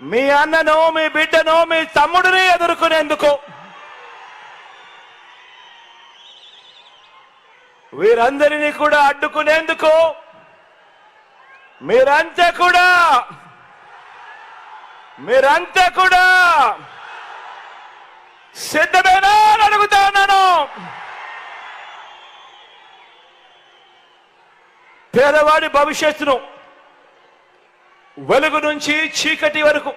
మీ అన్నను, మీ బిడ్డను, మీ తమ్ముడిని ఎదుర్కొనేందుకు వీరందరినీ కూడా అడ్డుకునేందుకు మీరంతా కూడా సిద్ధమేనా అని అడుగుతా ఉన్నాను. పేదవాడి భవిష్యత్తును వెలుగు నుంచి చీకటి వరకు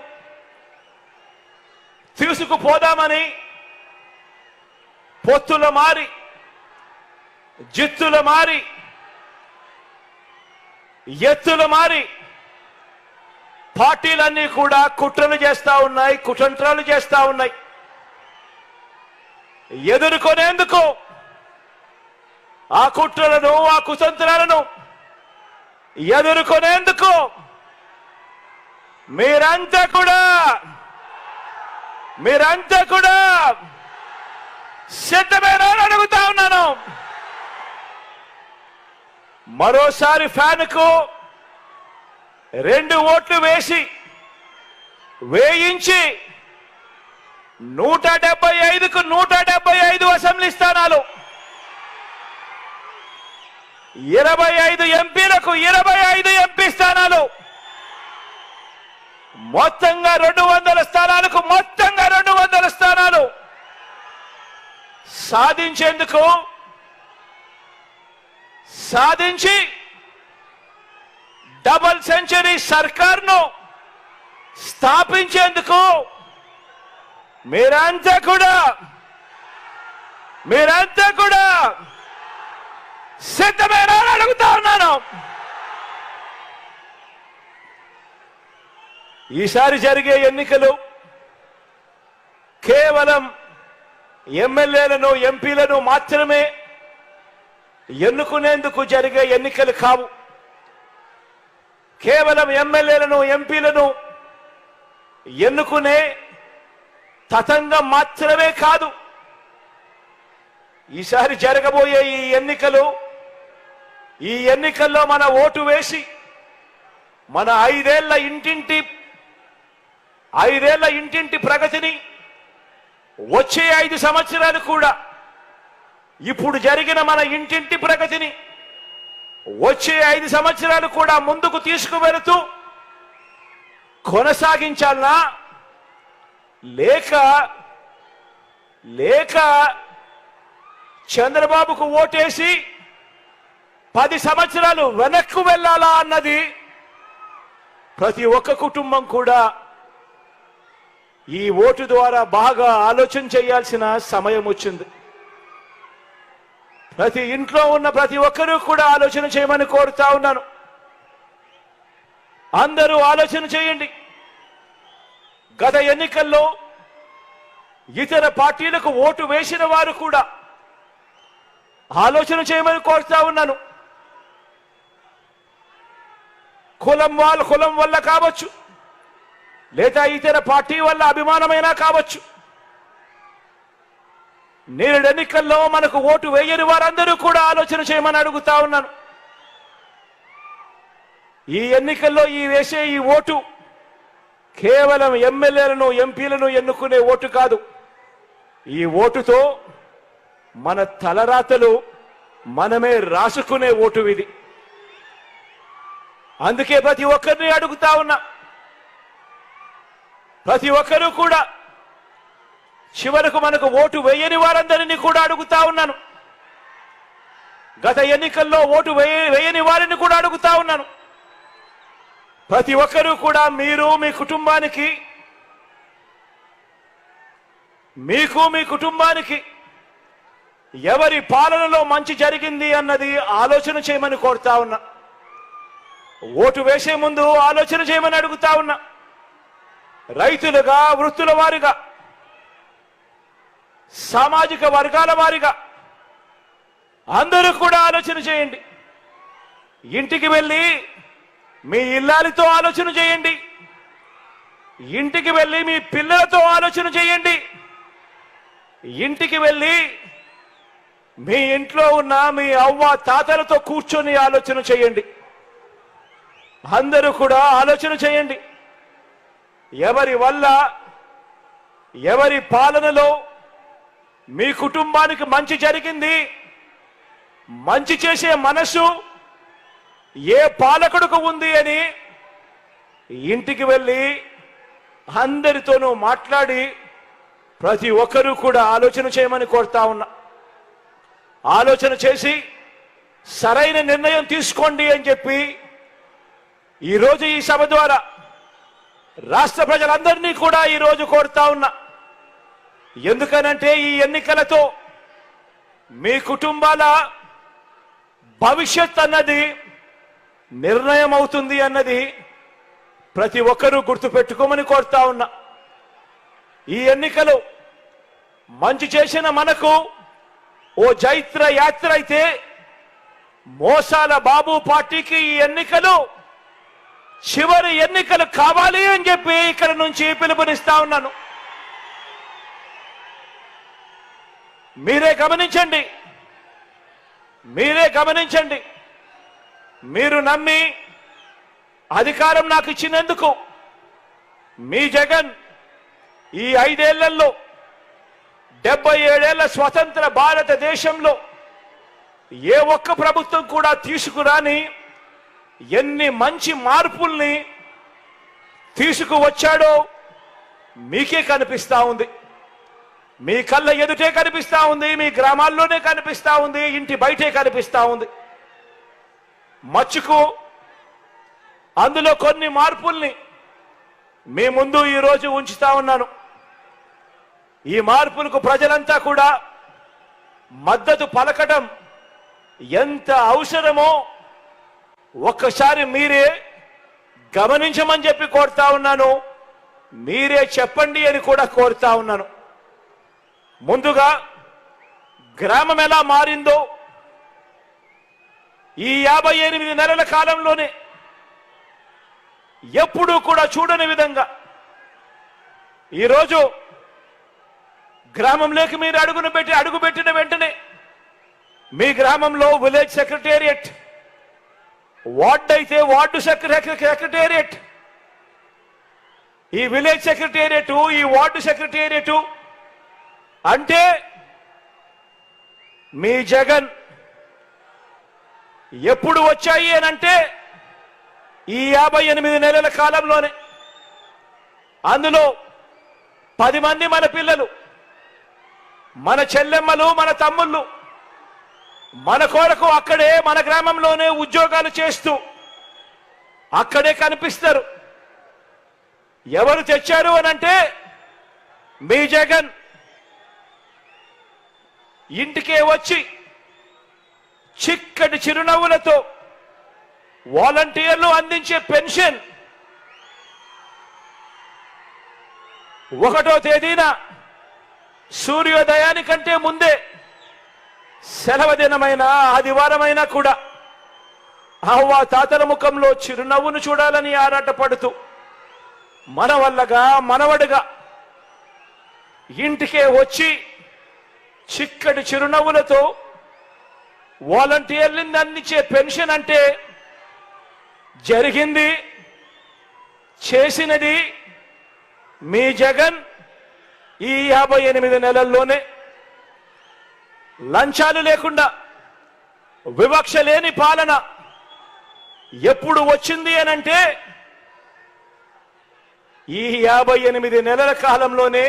తీసుకుపోదామని పొత్తుల మారి, జిత్తుల మారి, ఎత్తుల మారి పార్టీలన్నీ కూడా కుట్రలు చేస్తా ఉన్నాయి, కుతంత్రాలు చేస్తా ఉన్నాయి. ఎదుర్కొనేందుకు ఆ కుట్రలను, ఆ కుతంత్రాలను ఎదుర్కొనేందుకు మీరంతా కూడా సిద్ధమేనా అని అడుగుతా ఉన్నాను. మరోసారి ఫ్యాన్కు 2 ఓట్లు వేయించి 175కు 175 అసెంబ్లీ స్థానాలు, 25 ఎంపీలకు 25 ఎంపీ స్థానాలు, మొత్తంగా 200 స్థానాలకు మొత్తంగా 200 స్థానాలు సాధించి డబుల్ సెంచరీ సర్కార్ను స్థాపించేందుకు మీరంతా కూడా సిద్ధమేనా అని అడుగుతా ఉన్నాను. ఈసారి జరిగే ఎన్నికలు కేవలం ఎమ్మెల్యేలను, ఎంపీలను మాత్రమే ఎన్నుకునేందుకు జరిగే ఎన్నికలు కావు. కేవలం ఎమ్మెల్యేలను, ఎంపీలను ఎన్నుకునే తతంగం మాత్రమే కాదు. ఈసారి జరగబోయే ఈ ఎన్నికల్లో మన ఓటు వేసి మన 5 ఏళ్ల ఇంటింటి ప్రగతిని, వచ్చే 5 సంవత్సరాలు కూడా ఇప్పుడు జరిగిన మన ఇంటింటి ప్రగతిని వచ్చే 5 సంవత్సరాలు కూడా ముందుకు తీసుకువెళుతూ కొనసాగించాలనా, లేక చంద్రబాబుకు ఓటేసి 10 సంవత్సరాలు వెనక్కు వెళ్ళాలా అన్నది ప్రతి ఒక్క కుటుంబం కూడా ఈ ఓటు ద్వారా బాగా ఆలోచన చేయాల్సిన సమయం వచ్చింది. ప్రతి ఇంట్లో ఉన్న ప్రతి ఒక్కరూ కూడా ఆలోచన చేయమని కోరుతా ఉన్నాను. అందరూ ఆలోచన చేయండి. గత ఎన్నికల్లో ఇతర పార్టీలకు ఓటు వేసిన వారు కూడా ఆలోచన చేయమని కోరుతా ఉన్నాను. కులం వల్ల కావచ్చు, లేదా ఇతర పార్టీ వల్ల అభిమానమైనా కావచ్చు, నేడు ఎన్నికల్లో మనకు ఓటు వేయని వారందరూ కూడా ఆలోచన చేయమని అడుగుతా ఉన్నాను. ఈ ఎన్నికల్లో వేసే ఈ ఓటు కేవలం ఎమ్మెల్యేలను, ఎంపీలను ఎన్నుకునే ఓటు కాదు. ఈ ఓటుతో మన తలరాతలు మనమే రాసుకునే ఓటు ఇది. అందుకే ప్రతి ఒక్కరిని అడుగుతా ఉన్నా, ప్రతి ఒక్కరూ కూడా చివరకు మనకు ఓటు వేయని వారందరినీ కూడా అడుగుతా ఉన్నాను. గత ఎన్నికల్లో ఓటు వేయని వారిని కూడా అడుగుతా ఉన్నాను. ప్రతి ఒక్కరూ కూడా మీరు, మీ కుటుంబానికి, మీ కుటుంబానికి ఎవరి పాలనలో మంచి జరిగింది అన్నది ఆలోచన చేయమని కోరుతా ఉన్నా. ఓటు వేసే ముందు ఆలోచన చేయమని అడుగుతా ఉన్నా. రైతులుగా, వృత్తుల వారిగా, సామాజిక వర్గాల వారిగా అందరూ కూడా ఆలోచన చేయండి. ఇంటికి వెళ్ళి మీ ఇల్లాలితో ఆలోచన చేయండి. ఇంటికి వెళ్ళి మీ పిల్లలతో ఆలోచన చేయండి. ఇంటికి వెళ్ళి మీ ఇంట్లో ఉన్న మీ అవ్వ తాతలతో కూర్చొని ఆలోచన చేయండి. అందరూ కూడా ఆలోచన చేయండి. ఎవరి వల్ల ఎవరి పాలనలో మీ కుటుంబానికి మంచి జరిగింది, మంచి చేసే మనసు ఏ పాలకుడికి ఉంది అని ఇంటికి వెళ్ళి అందరితోనూ మాట్లాడి ప్రతి ఒక్కరూ కూడా ఆలోచన చేయమని కోరుతా ఉన్నా. ఆలోచన చేసి సరైన నిర్ణయం తీసుకోండి అని చెప్పి ఈరోజు ఈ సభ ద్వారా రాష్ట్ర ప్రజలందరినీ కూడా ఈరోజు కోరుతా ఉన్నా. ఎందుకనంటే ఈ ఎన్నికలతో మీ కుటుంబాల భవిష్యత్ అన్నది నిర్ణయం అవుతుంది అన్నది ప్రతి ఒక్కరూ గుర్తుపెట్టుకోమని కోరుతా ఉన్నా. ఈ ఎన్నికలు మంచి చేసిన మనకు ఓ జైత్ర యాత్ర అయితే, మోసాల బాబు పార్టీకి ఈ ఎన్నికలు చివరి ఎన్నికలు కావాలి అని చెప్పి ఇక్కడ నుంచి పిలుపునిస్తా ఉన్నాను. మీరే గమనించండి. మీరు నమ్మి అధికారం నాకు ఇచ్చినందుకు మీ జగన్ ఈ 5 ఏళ్లలో 77 ఏళ్ల స్వతంత్ర భారతదేశంలో ఏ ఒక్క ప్రభుత్వం కూడా తీసుకురాని ఎన్ని మంచి మార్పుల్ని తీసుకువచ్చాడో మీకే కనిపిస్తా ఉంది. మీ కళ్ళ ఎదుటే కనిపిస్తా ఉంది, మీ గ్రామాల్లోనే కనిపిస్తా ఉంది, ఇంటి బయటే కనిపిస్తా ఉంది. మచ్చుకు అందులో కొన్ని మార్పుల్ని మీ ముందు ఈరోజు ఉంచుతా ఉన్నాను. ఈ మార్పులకు ప్రజలంతా కూడా మద్దతు పలకడం ఎంత అవసరమో ఒక్కసారి మీరే గమనించమని చెప్పి కోరుతా ఉన్నాను. మీరే చెప్పండి అని కూడా కోరుతా ఉన్నాను. ముందుగా గ్రామం ఎలా మారిందో ఈ 58 నెలల కాలంలోనే ఎప్పుడూ కూడా చూడని విధంగా ఈరోజు గ్రామంలోకి మీరు అడుగుపెట్టిన వెంటనే మీ గ్రామంలో విలేజ్ సెక్రటేరియట్, వార్డు అయితే వార్డు సెక్రటేరియట్, ఈ విలేజ్ సెక్రటేరియట్, ఈ వార్డు సెక్రటేరియట్ అంటే మీ జగన్ ఎప్పుడు వచ్చాయి అనంటే ఈ 58 నెలల కాలంలోనే. అందులో 10 మంది మన పిల్లలు, మన చెల్లెమ్మలు, మన తమ్ముళ్ళు మన కొరకు అక్కడే మన గ్రామంలోనే ఉద్యోగాలు చేస్తూ అక్కడే కనిపిస్తారు. ఎవరు తెచ్చారు అనంటే మీ జగన్. ఇంటికే వచ్చి చిక్కటి చిరునవ్వులతో వాలంటీర్లు అందించే పెన్షన్ 1వ తేదీన సూర్యోదయానికంటే ముందే సెలవు దినమైన ఆదివారమైనా కూడా అవ్వ తాతల ముఖంలో చిరునవ్వును చూడాలని ఆరాటపడుతూ మనవల్లగా మనవడుగా ఇంటికే వచ్చి చిక్కటి చిరునవ్వులతో వాలంటీర్లను అందించే పెన్షన్ అంటే జరిగింది, చేసినది మీ జగన్ ఈ 58 నెలల్లోనే. లంచాలు లేకుండా వివక్ష లేని పాలన ఎప్పుడు వచ్చింది అనంటే ఈ 58 నెలల కాలంలోనే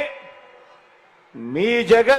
మీ జగన్.